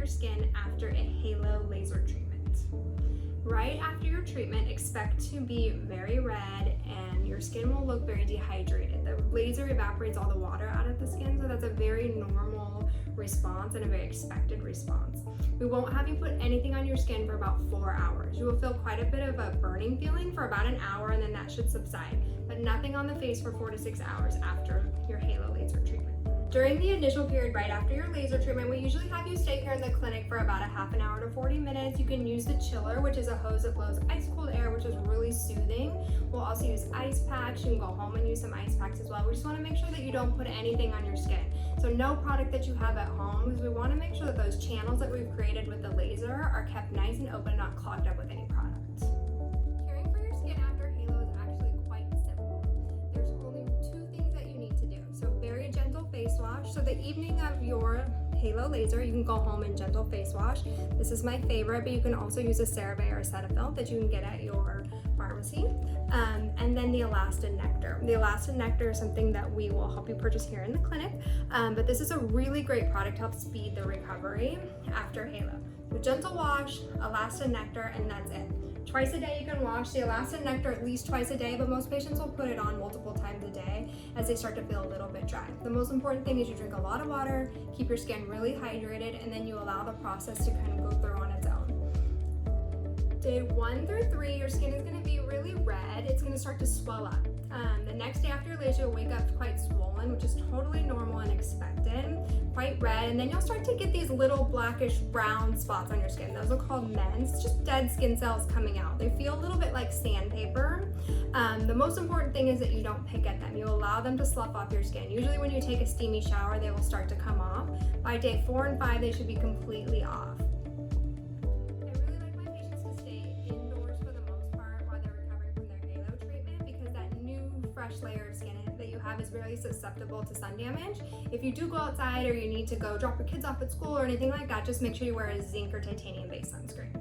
your skin after a halo laser treatment. Right after your treatment, expect to be very red and your skin will look very dehydrated. The laser evaporates all the water out of the skin, so that's a very normal response and a very expected response. We won't have you put anything on your skin for about 4 hours. You will feel quite a bit of a burning feeling for about an hour, and then that should subside, but nothing on the face for 4 to 6 hours after your halo laser treatment. During the initial period right after your laser treatment, we usually have you stay here in the clinic for about a half an hour to 40 minutes. You can use the chiller, which is a hose that blows ice cold air, which is really soothing. We'll also use ice packs. You can go home and use some ice packs as well. We just want to make sure that you don't put anything on your skin. So no product that you have at home, because we want to make sure that those channels that we've created with the laser are kept nice and open and not clogged up with any product. Caring for your skin after halo is actually quite simple. There's only 2 things that you need to do. So very gentle face wash. So the evening of your halo laser, you can go home and gentle face wash. This is my favorite, but you can also use a CeraVe or a Cetaphil that you can get at your pharmacy. And then the elastin nectar. The elastin nectar is something that we will help you purchase here in the clinic, but this is a really great product to help speed the recovery after halo. So gentle wash, elastin nectar, and that's it. Twice a day you can wash the elastin nectar at least twice a day, but most patients will put it on multiple times a day as they start to feel a little bit dry. The most important thing is you drink a lot of water, keep your skin really hydrated, and then you allow the process to kind of go through on its own. Day 1 through 3, your skin is going to be really red. It's going to start to swell up. The next day after your laser, you'll wake up quite swollen, which is totally normal and expected, quite red, and then you'll start to get these little blackish brown spots on your skin. Those are called mends. It's just dead skin cells coming out. They feel a little bit like sandpaper. The most important thing is that you don't pick at them. You allow them to slough off your skin. Usually when you take a steamy shower, they will start to come off. By day 4 and 5, they should be completely off. Fresh layer of skin that you have is really susceptible to sun damage. If you do go outside or you need to go drop your kids off at school or anything like that, just make sure you wear a zinc or titanium based sunscreen.